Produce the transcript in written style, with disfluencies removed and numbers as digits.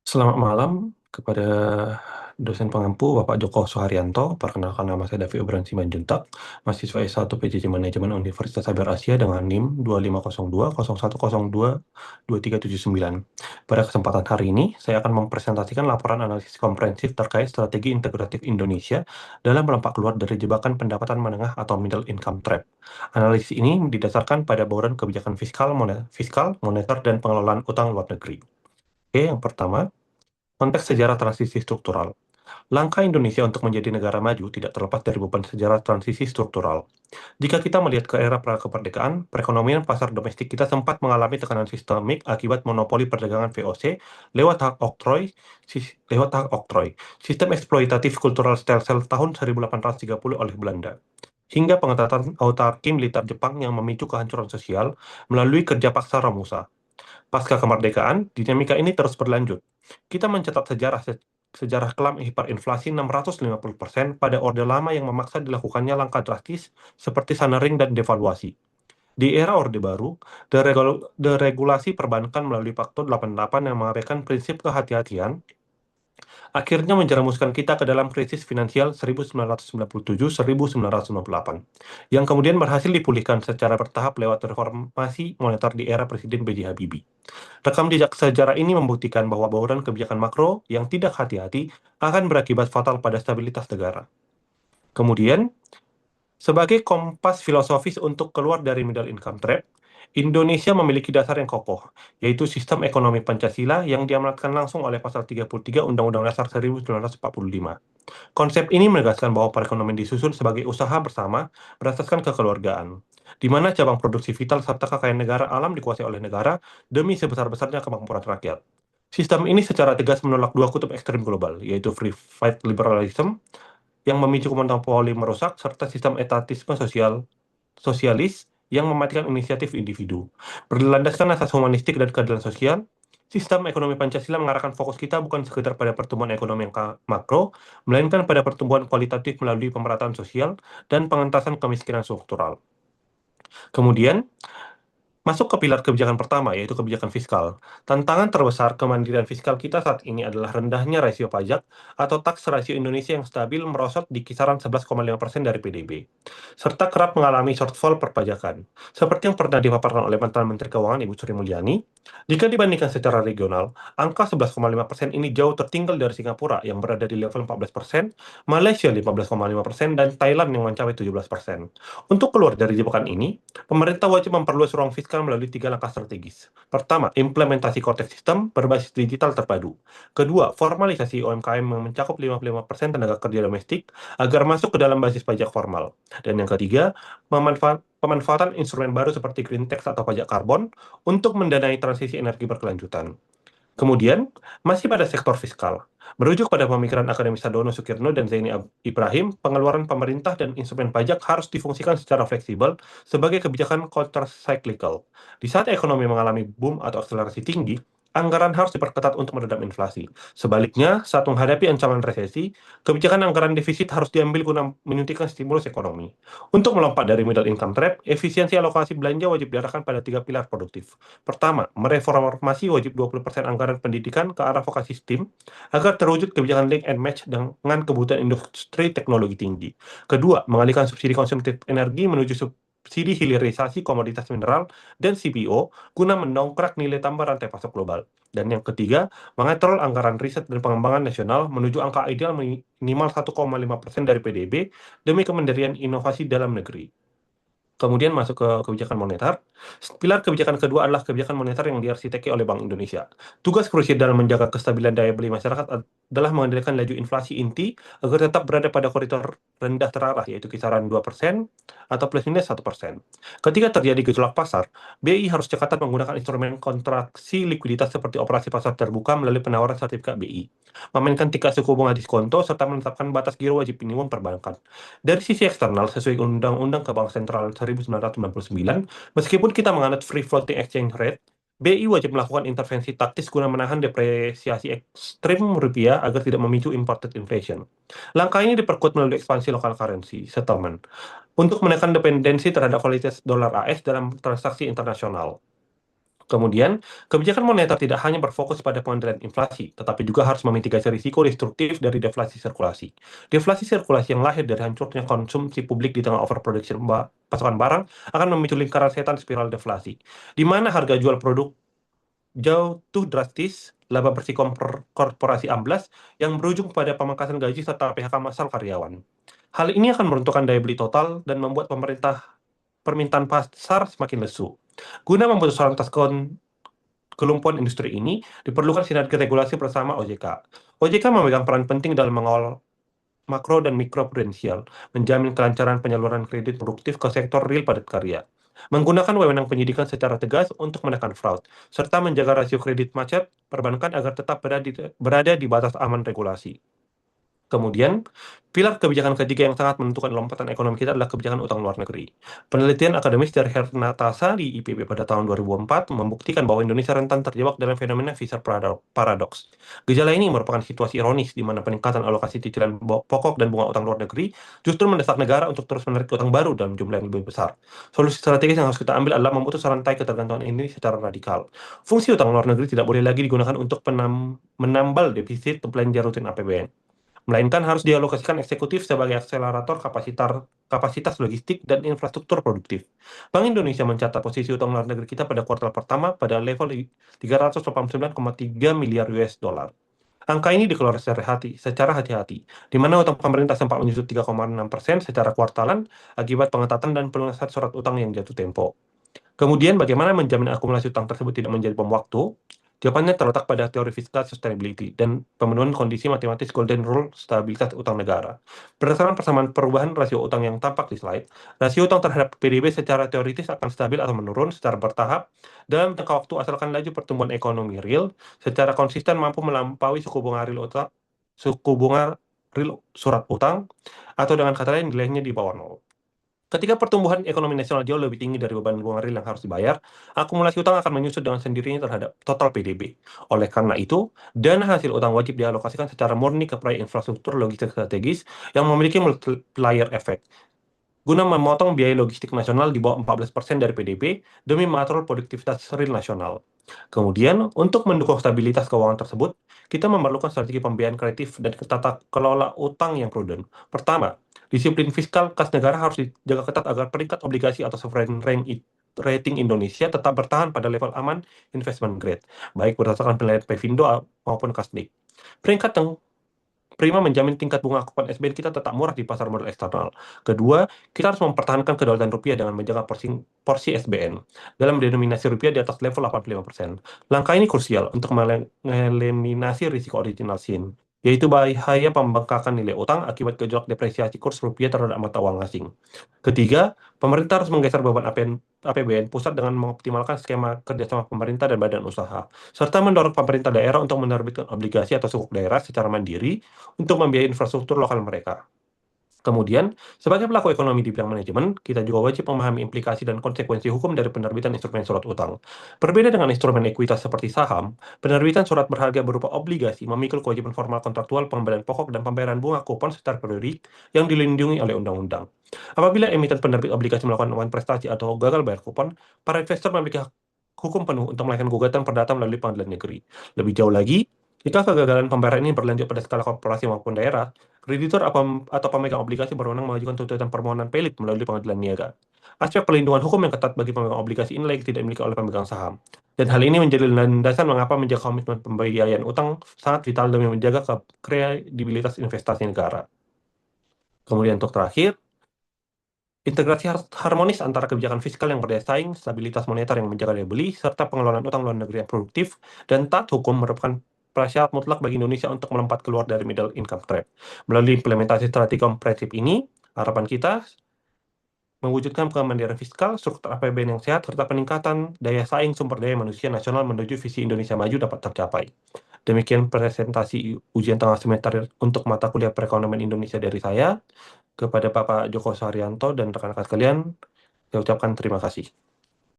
Selamat malam kepada dosen pengampu Bapak Joko Suharyanto. Perkenalkan nama saya Davi Obran Simanjuntak, mahasiswa S1 PJJ Manajemen Universitas Sabar Asia dengan NIM 250201022379. Pada kesempatan hari ini, saya akan mempresentasikan laporan analisis komprehensif terkait strategi integratif Indonesia dalam melompat keluar dari jebakan pendapatan menengah atau middle income trap. Analisis ini didasarkan pada bauran kebijakan fiskal, moneter, dan pengelolaan utang luar negeri. Oke, yang pertama, konteks sejarah transisi struktural. Langkah Indonesia untuk menjadi negara maju tidak terlepas dari beban sejarah transisi struktural. Jika kita melihat ke era pra-kemerdekaan, perekonomian pasar domestik kita sempat mengalami tekanan sistemik akibat monopoli perdagangan VOC lewat hak oktroy, sistem eksploitatif kultural stelsel tahun 1830 oleh Belanda, hingga pengetatan autarki militer Jepang yang memicu kehancuran sosial melalui kerja paksa Romusa. Pasca kemerdekaan, dinamika ini terus berlanjut. Kita mencatat sejarah kelam hiperinflasi 650% pada Orde Lama yang memaksa dilakukannya langkah drastis seperti sunering dan devaluasi. Di era Orde Baru, deregulasi perbankan melalui Faktor 88 yang mengabaikan prinsip kehati-hatian akhirnya menjerumuskan kita ke dalam krisis finansial 1997-1998, yang kemudian berhasil dipulihkan secara bertahap lewat reformasi moneter di era Presiden B.J. Habibie. Rekam jejak sejarah ini membuktikan bahwa bauran kebijakan makro yang tidak hati-hati akan berakibat fatal pada stabilitas negara. Kemudian, sebagai kompas filosofis untuk keluar dari middle income trap, Indonesia memiliki dasar yang kokoh, yaitu sistem ekonomi Pancasila yang diamanatkan langsung oleh Pasal 33 Undang-Undang Dasar 1945. Konsep ini menegaskan bahwa perekonomian disusun sebagai usaha bersama berdasarkan kekeluargaan, di mana cabang produksi vital serta kekayaan negara alam dikuasai oleh negara demi sebesar-besarnya kemampuan rakyat. Sistem ini secara tegas menolak dua kutub ekstrem global, yaitu free fight liberalism yang memicu monopoli merusak, serta sistem etatisme sosialis yang mematikan inisiatif individu. Berlandaskan asas humanistik dan keadilan sosial, sistem ekonomi Pancasila mengarahkan fokus kita bukan sekedar pada pertumbuhan ekonomi yang makro, melainkan pada pertumbuhan kualitatif melalui pemerataan sosial dan pengentasan kemiskinan struktural. Kemudian, masuk ke pilar kebijakan pertama, yaitu kebijakan fiskal. Tantangan terbesar kemandirian fiskal kita saat ini adalah rendahnya rasio pajak atau tax rasio Indonesia yang stabil merosot di kisaran 11,5% dari PDB, serta kerap mengalami shortfall perpajakan. Seperti yang pernah dipaparkan oleh mantan Menteri Keuangan Ibu Sri Mulyani, jika dibandingkan secara regional, angka 11,5% ini jauh tertinggal dari Singapura yang berada di level 14%, Malaysia 15,5%, dan Thailand yang mencapai 17%. Untuk keluar dari jebakan ini, pemerintah wajib memperluas ruang fiskal melalui 3 langkah strategis. Pertama, implementasi Cortex System berbasis digital terpadu. Kedua, formalisasi UMKM yang mencakup 55% tenaga kerja domestik agar masuk ke dalam basis pajak formal. Dan yang ketiga, pemanfaatan instrumen baru seperti green tax atau pajak karbon untuk mendanai transisi energi berkelanjutan. Kemudian, masih pada sektor fiskal. Merujuk pada pemikiran akademis Sadono Sukirno dan Zaini Ibrahim, pengeluaran pemerintah dan instrumen pajak harus difungsikan secara fleksibel sebagai kebijakan counter-cyclical. Di saat ekonomi mengalami boom atau akselerasi tinggi, anggaran harus diperketat untuk meredam inflasi. Sebaliknya, saat menghadapi ancaman resesi, kebijakan anggaran defisit harus diambil guna menyuntikkan stimulus ekonomi. Untuk melompat dari middle income trap, efisiensi alokasi belanja wajib diarahkan pada 3 pilar produktif. Pertama, mereformasi wajib 20% anggaran pendidikan ke arah vokasi STEM agar terwujud kebijakan link and match dengan kebutuhan industri teknologi tinggi. Kedua, mengalihkan subsidi konsumtif energi menuju subsidi hilirisasi komoditas mineral dan CPO guna mendongkrak nilai tambah rantai pasok global. Dan yang ketiga, mengatur anggaran riset dan pengembangan nasional menuju angka ideal minimal 1,5% dari PDB demi kemandirian inovasi dalam negeri. Kemudian masuk ke kebijakan moneter. Pilar kebijakan kedua adalah kebijakan moneter yang diarsiteki oleh Bank Indonesia. Tugas krusial dalam menjaga kestabilan daya beli masyarakat adalah mengendalikan laju inflasi inti agar tetap berada pada koridor rendah terarah, yaitu kisaran 2% atau plus minus 1%. Ketika terjadi gejolak pasar, BI harus cekatan menggunakan instrumen kontraksi likuiditas seperti operasi pasar terbuka melalui penawaran sertifikat BI, memainkan tingkat suku bunga diskonto, serta menetapkan batas giro wajib minimum perbankan. Dari sisi eksternal, sesuai Undang-Undang ke Bank Sentral 1999, meskipun kita menganut free floating exchange rate, BI wajib melakukan intervensi taktis guna menahan depresiasi ekstrim rupiah agar tidak memicu imported inflation. Langkah ini diperkuat melalui ekspansi local currency settlement untuk menekan dependensi terhadap kualitas dolar AS dalam transaksi internasional. Kemudian, kebijakan moneter tidak hanya berfokus pada pengendalian inflasi, tetapi juga harus memitigasi risiko destruktif dari deflasi sirkulasi. Deflasi sirkulasi yang lahir dari hancurnya konsumsi publik di tengah overproduction pasokan barang akan memicu lingkaran setan spiral deflasi, di mana harga jual produk jauh drastis, laba bersih korporasi amblas yang berujung pada pemangkasan gaji serta PHK massal karyawan. Hal ini akan meruntuhkan daya beli total dan membuat permintaan pasar semakin lesu. Guna memutus rantas kelumpuhan industri ini, diperlukan sinergi regulasi bersama OJK. OJK memegang peran penting dalam mengawal makro dan mikro prudensial, menjamin kelancaran penyaluran kredit produktif ke sektor real padat karya, menggunakan wewenang penyidikan secara tegas untuk menekan fraud, serta menjaga rasio kredit macet perbankan agar tetap berada di batas aman regulasi. Kemudian, pilar kebijakan ketiga yang sangat menentukan lompatan ekonomi kita adalah kebijakan utang luar negeri. Penelitian akademis dari Hernatasa di IPB pada tahun 2004 membuktikan bahwa Indonesia rentan terjebak dalam fenomena Fisher Paradox. Gejala ini merupakan situasi ironis di mana peningkatan alokasi cicilan pokok dan bunga utang luar negeri justru mendesak negara untuk terus menarik utang baru dalam jumlah yang lebih besar. Solusi strategis yang harus kita ambil adalah memutus rantai ketergantungan ini secara radikal. Fungsi utang luar negeri tidak boleh lagi digunakan untuk menambal defisit belanja rutin APBN, melainkan harus dialokasikan eksekutif sebagai akselerator kapasitas logistik dan infrastruktur produktif. Bank Indonesia mencatat posisi utang luar negeri kita pada kuartal pertama pada level 389,3 miliar US dollar. Angka ini dikeluarkan secara hati-hati, di mana utang pemerintah sempat menyusut 3,6% secara kuartalan akibat pengetatan dan pelunasan surat utang yang jatuh tempo. Kemudian, bagaimana menjamin akumulasi utang tersebut tidak menjadi bom waktu? Jawabannya terletak pada teori fiskal sustainability dan pemenuhan kondisi matematis golden rule stabilitas utang negara. Berdasarkan persamaan perubahan rasio utang yang tampak di slide, rasio utang terhadap PDB secara teoritis akan stabil atau menurun secara bertahap dalam jangka waktu asalkan laju pertumbuhan ekonomi real secara konsisten mampu melampaui suku bunga real surat utang, atau dengan kata lain nilainya di bawah nol. Ketika pertumbuhan ekonomi nasional jauh lebih tinggi dari beban bunga real yang harus dibayar, akumulasi utang akan menyusut dengan sendirinya terhadap total PDB. Oleh karena itu, dana hasil utang wajib dialokasikan secara murni ke proyek infrastruktur logistik strategis yang memiliki multiplier effect, guna memotong biaya logistik nasional di bawah 14% dari PDB demi mengatur produktivitas real nasional. Kemudian, untuk mendukung stabilitas keuangan tersebut, kita memerlukan strategi pembiayaan kreatif dan tata kelola utang yang prudent. Pertama, disiplin fiskal kas negara harus dijaga ketat agar peringkat obligasi atau sovereign rating Indonesia tetap bertahan pada level aman investment grade, baik berdasarkan penilaian Pevindo maupun Kasdik. Peringkat yang prima menjamin tingkat bunga kupon SBN kita tetap murah di pasar modal eksternal. Kedua, kita harus mempertahankan kedaulatan rupiah dengan menjaga porsi SBN dalam denominasi rupiah di atas level 85%. Langkah ini krusial untuk mengeliminasi risiko original sin, yaitu bahaya pembengkakan nilai utang akibat gejolak depresiasi kurs rupiah terhadap mata uang asing. Ketiga, pemerintah harus menggeser beban APBN pusat dengan mengoptimalkan skema kerjasama pemerintah dan badan usaha, serta mendorong pemerintah daerah untuk menerbitkan obligasi atau sukuk daerah secara mandiri untuk membiayai infrastruktur lokal mereka. Kemudian, sebagai pelaku ekonomi di bidang manajemen, kita juga wajib memahami implikasi dan konsekuensi hukum dari penerbitan instrumen surat utang. Berbeda dengan instrumen ekuitas seperti saham, penerbitan surat berharga berupa obligasi memikul kewajiban formal kontraktual pengembalian pokok dan pembayaran bunga kupon secara periodik yang dilindungi oleh undang-undang. Apabila emiten penerbit obligasi melakukan uang prestasi atau gagal bayar kupon, para investor memiliki hak hukum penuh untuk melakukan gugatan perdata melalui pengadilan negeri. Lebih jauh lagi, jika kegagalan pembayaran ini berlanjut pada skala korporasi maupun daerah, kreditur atau pemegang obligasi berwenang mengajukan tuntutan permohonan pelit melalui pengadilan niaga. Aspek pelindungan hukum yang ketat bagi pemegang obligasi ini lagi tidak dimiliki oleh pemegang saham. Dan hal ini menjadi landasan mengapa menjaga komitmen pembiayaan utang sangat vital demi menjaga kredibilitas investasi negara. Kemudian untuk terakhir, integrasi harmonis antara kebijakan fiskal yang berdaya saing, stabilitas moneter yang menjaga daya beli, serta pengelolaan utang luar negeri yang produktif dan taat hukum merupakan prasyarat mutlak bagi Indonesia untuk melompat keluar dari middle income trap. Melalui implementasi strategi komprehensif ini, harapan kita mewujudkan kemandirian fiskal, struktur APBN yang sehat, serta peningkatan daya saing sumber daya manusia nasional menuju visi Indonesia maju dapat tercapai. Demikian presentasi ujian tengah semester untuk mata kuliah perekonomian Indonesia dari saya. Kepada Bapak Joko Suharyanto dan rekan-rekan sekalian, saya ucapkan terima kasih.